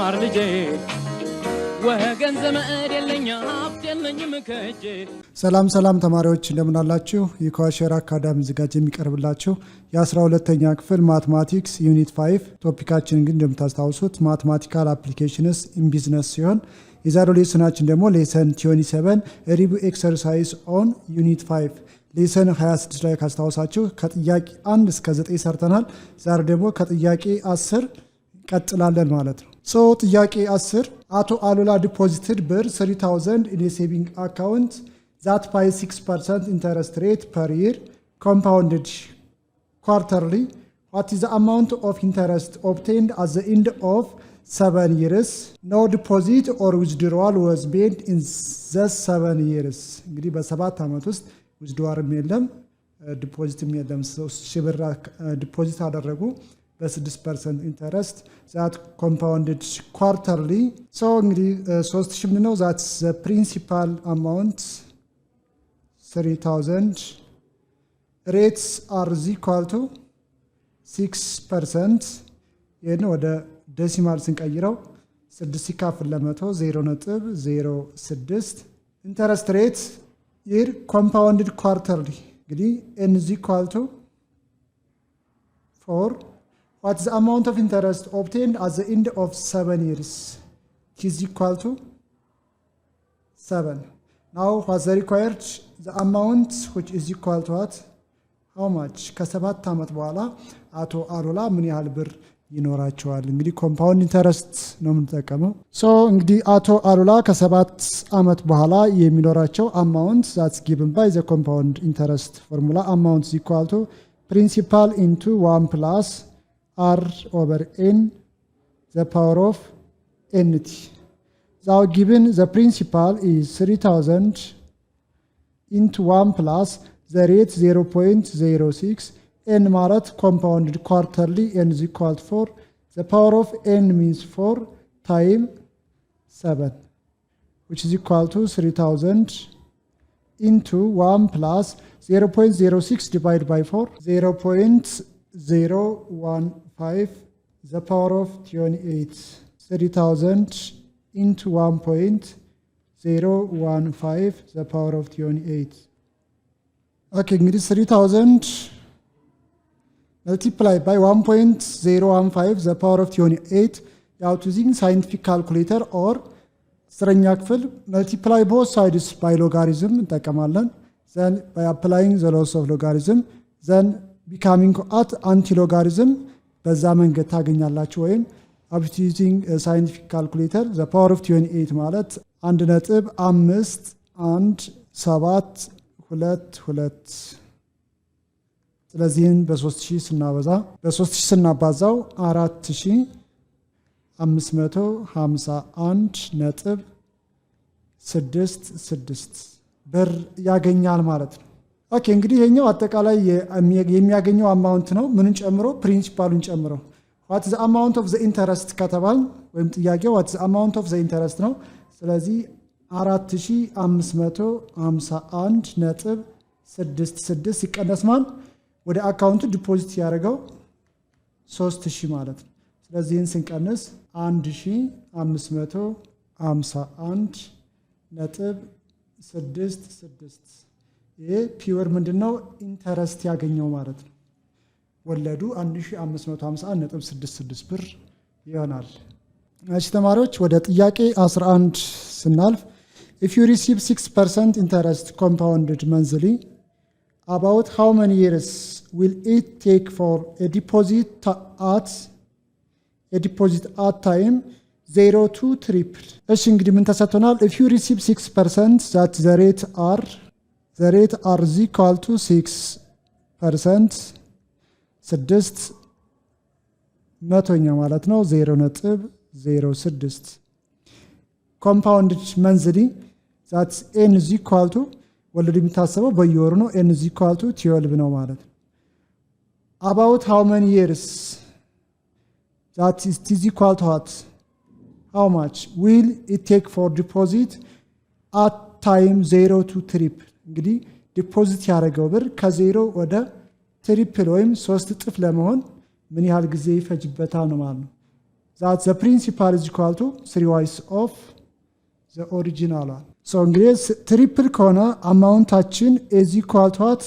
ተማር ልጄ ወገን ዘመድ የለኝ ሀብት የለኝም ከእጄ። ሰላም ተማሪዎች እንደምን አላችሁ? የኳሸር አካዳሚ ዝጋጅ የሚቀርብላችሁ የ12ኛ ክፍል ማትማቲክስ ዩኒት 5 ቶፒካችን ግን እንደምታስታውሱት ማትማቲካል አፕሊኬሽንስ ኢን ቢዝነስ ሲሆን የዛሬው ሌሰናችን ደግሞ ሌሰን 27 ሪቪው ኤክሰርሳይዝ ኦን ዩኒት 5 ሌሰን 26 ላይ ካስታውሳችሁ ከጥያቄ 1 እስከ 9 ሰርተናል። ዛሬ ደግሞ ከጥያቄ 10 ቀጥላለን ማለት ነው። ሶ ጥያቄ 10 አቶ አሉላ ዲፖዚትድ ብር 3000 in a saving account that pays 6% interest rate per year compounded quarterly. What is the amount of interest obtained at the end of 7 years? No deposit or withdrawal was made in the 7 years. እንግዲህ በ7 ዓመት ውስጥ withdrawal የለም ዲፖዚትም የለም። 3000 ብር ዲፖዚት አደረጉ በ6% ኢንተረስት ዛት ኮምፓውንድድ ኳርተርሊ። ሶ እንግዲህ 3000 ምን ነው ዛት ዘ ፕሪንሲፓል አማውንት 3000 ሬትስ አር ኢኳል ቱ 6%። ይሄን ወደ ዴሲማል ስንቀይረው 6 ሲካፈል ለ100 0.06 ኢንተረስት ሬት ይር ኮምፓውንድድ ኳርተርሊ እንግዲህ n ኢኳል ቱ 4. What is the amount of interest obtained at the end of 7 years? It is equal to 7. Now, what's the required? The amount which is equal to what? How much? ከ7 ዓመት በኋላ አቶ አሉላ ምን ያህል ብር ይኖራቸዋል? እንግዲህ ኮምፓውንድ ኢንተረስት ነው የምንጠቀመው። ሶ እንግዲህ አቶ አሉላ ከ7 ዓመት በኋላ የሚኖራቸው አማውንት that's given by the compound interest formula. Amount is equal to principal into 1 plus r over n the power of nt. Now given the principal is 3000 into 1 plus the rate 0.06 n ማለት compounded quarterly n is equal to 4. The power of n means 4 times 7 which is equal to 3000 into 1 plus 0.06 divided by 4 0.015 the power of 28. 3000 into 1.015 the power of 28. Okay, እንግዲህ 3000 multiplied by 1.015 the power of 28 ያው using scientific calculator or አስረኛ ክፍል multiply both sides by logarithm እንጠቀማለን. Then by applying the laws of logarithm then becoming at anti-logarithm በዛ መንገድ ታገኛላችሁ። ወይም after using a scientific calculator the power of 28 ማለት 1.5172 ስለዚህን በ3000 ስናባዛው 4551.66 ብር ያገኛል ማለት ነው። ኦኬ እንግዲህ ይሄኛው አጠቃላይ የሚያገኘው አማውንት ነው። ምንን ጨምሮ? ፕሪንሲፓሉን ጨምሮ። what is the amount of the interest ከተባል ወይም ጥያቄው what is the amount of the interest ነው። ስለዚህ 4551.66 ሲቀነስ ማን ወደ አካውንቱ ዲፖዚት ያደረገው 3000 ማለት ነው። ስለዚህን ስንቀንስ 1551.66 ይሄ ፒውር ምንድነው ኢንተረስት ያገኘው ማለት ነው። ወለዱ 1551.66 ብር ይሆናል። እሺ ተማሪዎች ወደ ጥያቄ 11 ስናልፍ if you receive 6% interest compounded monthly about how many years will it take for a deposit at time 0 to triple? እሺ እንግዲህ ምን ተሰጥቶናል? if you receive 6% that the rate are equal to 6% 6 መቶኛ ማለት ነው 0.06 compounded monthly that's n is equal to ወለዱ የሚታሰበው በየወሩ ነው n is equal to 12 ነው ማለት ነው። about how many years that is equal to what? how much will it take for deposit at time 0 to triple? እንግዲህ ዲፖዚት ያደረገው ብር ከ0 ወደ ትሪፕል ወይም 3 እጥፍ ለመሆን ምን ያህል ጊዜ ይፈጅበታል ነው ማለት ነው። that the principal is equal to 3y of the original one. So እንግዲህ ትሪፕል ከሆነ አማውንታችን is equal to what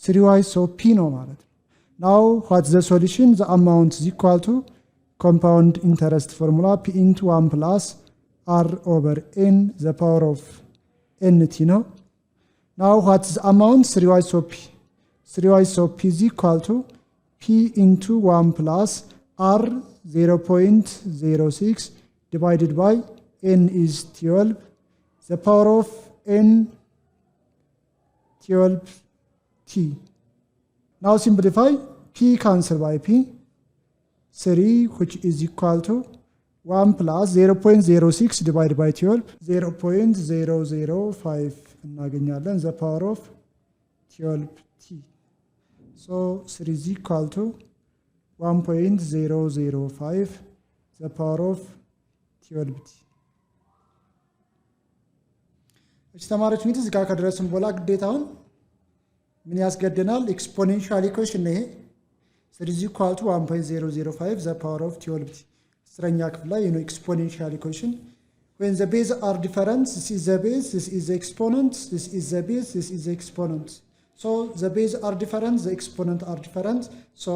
3y of p ነው ማለት ነው። Now what's the solution? The amount is equal to compound interest formula p into 1 plus r over n the power of nt ነው። Now what's the amount? 3y of p. 3y of p is equal to p into 1 plus r 0.06 divided by n is 12. The power of n 12t. Now simplify p cancel by p. 3 which is equal to 1 plus 0.06 divided by 12 0.005 እናገኛለን the power of 12t. So 3 is equal to 1.005 the power of 12t. እሺ ተማሪዎች እንግዲህ እዚህ ጋር ከደረስን በኋላ ግዴታውን ምን ያስገድናል? ኤክስፖኔንሻል ኢኩዌሽን ነው ይሄ 3 is equal to 1.005 the power of 12t. አስረኛ ክፍል ላይ ነው ኤክስፖኔንሻል ኢኩዌሽን. When the base are different, this is the base, this is the exponent, this is the base, this is the exponent. So the base are different, the exponent are different. So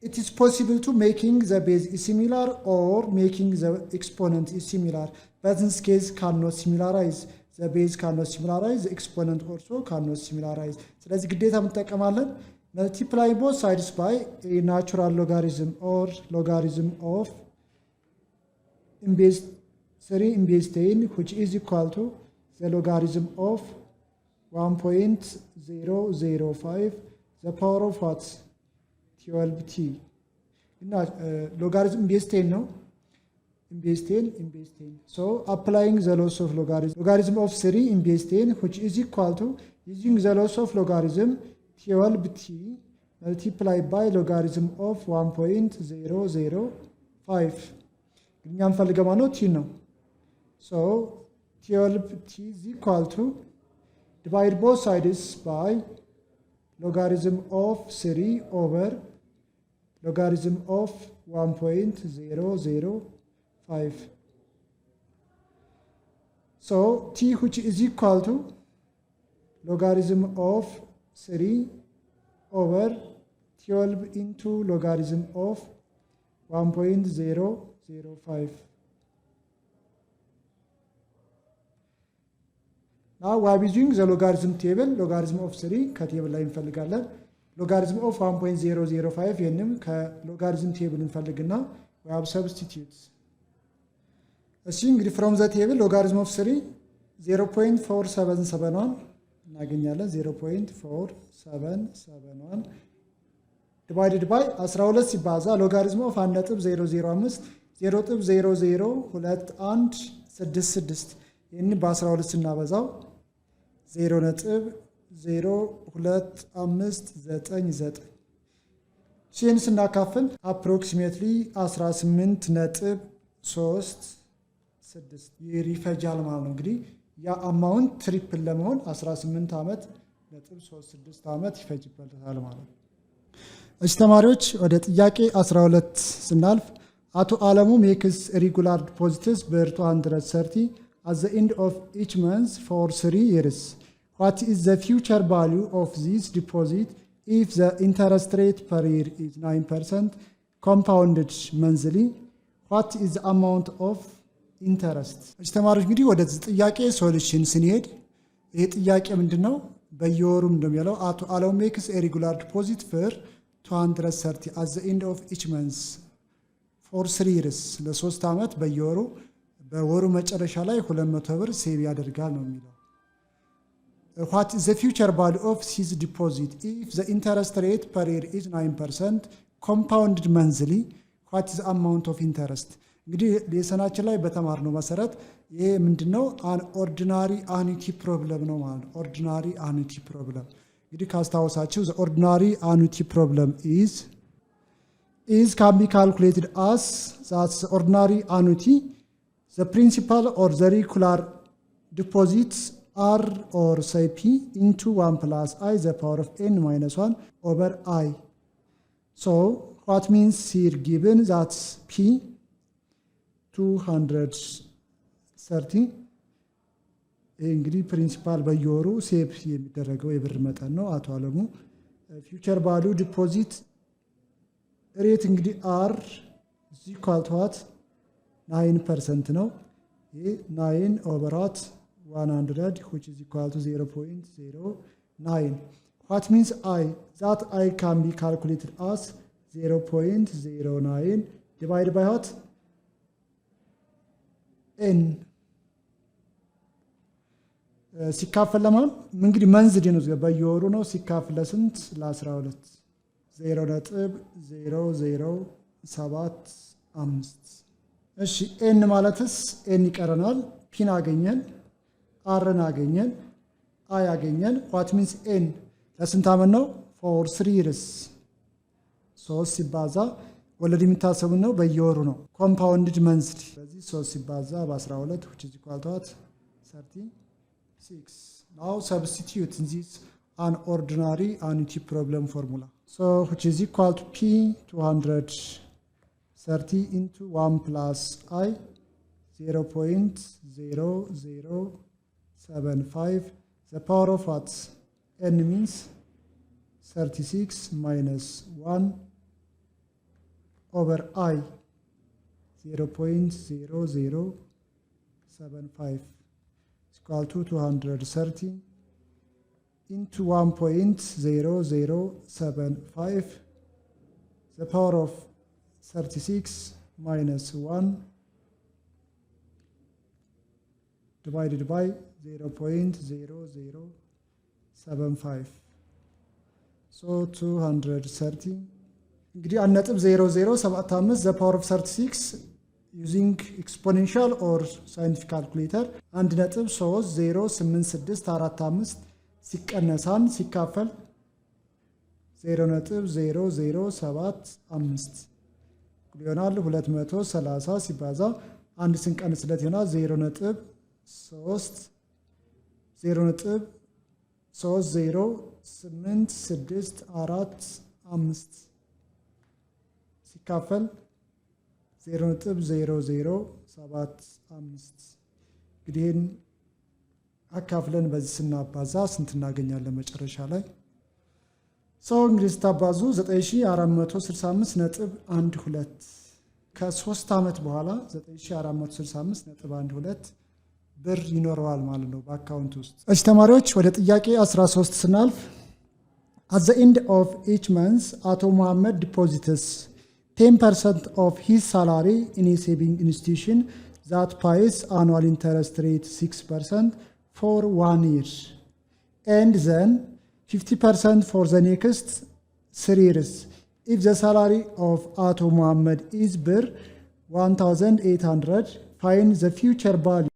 it is possible to making the base is similar or making the exponent is similar. But in this case cannot similarize. The base cannot similarize, the exponent also cannot similarize. ስለዚህ ግዴታ እንጠቀማለን multiply both sides by a natural logarithm or logarithm of in base 3 in base 10 which is equal to the logarithm of 1.005 the power of what 12t. እና logarithm base 10 ነው in base 10 in base 10. So applying the laws of logarithm of 3 in base 10 which is equal to using the laws of logarithm 12t multiplied by logarithm of 1.005. እኛ እንፈልገው ማለት t ነው። So 12t is equal to divide both sides by logarithm of 3 over logarithm of 1.005. So t which is equal to logarithm of 3 over 12 into logarithm of 1.005. Now we are using the logarithm table. Logarithm of 3 ከቴብል ላይ እንፈልጋለን። logarithm of 1.005 የንም ከሎጋሪዝም ቴብል እንፈልግና we have substitutes. እሺ እንግዲህ from the table logarithm of 3 0.4771 እናገኛለን 0.4771 divided by 12 ሲባዛ logarithm of 1.005 0.002166 ይህን በ12 ስናበዛው 0.02599 ሲን ስናካፍል approximately 18.36 ይሪፈጃል ማለት ነው። እንግዲህ ያ አማውንት ትሪፕል ለመሆን 18 ዓመት ነጥብ 36 ዓመት ይፈጅበታል ማለት ነው። እሺ ተማሪዎች ወደ ጥያቄ 12 ስናልፍ አቶ አለሙ makes regular deposits ብር 230 at the end of each month for 3 years. What is the future value of this deposit if the interest rate per year is 9% compounded monthly? What is the amount of interest? እሺ ተማሪዎች እንግዲህ ወደ ጥያቄ ሶሉሽን ስንሄድ ይሄ ጥያቄ ምንድነው? በየወሩ እንደሚለው አቶ አለሙ makes a regular deposit for 230 at the end of each month for 3 years ለ3 ዓመት በየወሩ በወሩ መጨረሻ ላይ 200 ብር ሴቭ ያደርጋል ነው የሚለው። What is the future value of his deposit if the interest rate per year is 9% compounded monthly? What is the amount of interest? እንግዲህ ሌሰናችን ላይ በተማርነው መሰረት ይሄ ምንድነው? an ordinary annuity problem ነው ማለት ነው። ordinary annuity problem እንግዲህ ካስታወሳችሁ the ordinary annuity problem is can be calculated as that the ordinary annuity the principal or the regular deposits R or say P into 1 plus I the power of n minus 1 over I. So what means here given that P 230 ይህ እንግዲህ ፕሪንሲፓል በየወሩ ሴቭ የሚደረገው የብር መጠን ነው። አቶ አለሙ ፊውቸር ቫሉ ዲፖዚት ሬት እንግዲህ አር is equal to what 9% ነው። ይህ 9 over 100 which is equal to 0.09. what means I that I can be calculated as 0.09 divided by what n ሲካፈል ለማን እንግዲህ መንዝድ ነው በየወሩ ነው። ሲካፈል ለስንት ለ12 0.0075 እሺ ኤን ማለትስ ኤን ይቀረናል። ፒን አገኘን፣ አርን አገኘን፣ አይ አገኘን። what means ኤን ለስንት ዓመት ነው? for 3 years 3 ሲባዛ ወለድ የሚታሰቡ ነው በየወሩ ነው። ኮምፓውንድድ መንዝድ ስለዚህ 3 ሲባዛ በ12 which is equal to 36. now substitute in this an ordinary annuity problem formula. so which is equal to P 230 into 1 plus I 0.0075 the power of what n means 36 minus 1 over I 0.0075 is equal to 230 into 1.0075 the power of 36 minus 1 divided by 0.0075 so 230 እንግዲህ 1.0075 the power of 36 using exponential or scientific calculator 1.308645 ሲቀነሳን ሲካፈል 0.0075 ይሆናል። 230 ሲባዛ አንድ ስንቀንስለት ይሆናል 0.308645 ሲካፈል 0.0075 እንግዲህ አካፍለን በዚህ ስናባዛ ስንት እናገኛለን መጨረሻ ላይ? ሰው እንግዲህ ስታባዙ 9465.12 ከ3 ዓመት በኋላ 9465.12 ብር ይኖረዋል ማለት ነው በአካውንት ውስጥ። እሺ ተማሪዎች ወደ ጥያቄ 13 ስናልፍ at the end of each month አቶ መሐመድ deposits 10% of his salary in a saving institution that pays annual interest rate 6% for 1 year and then 50% for the next 3 years. If the salary of Ato Muhammad is bir 1,800, find the future value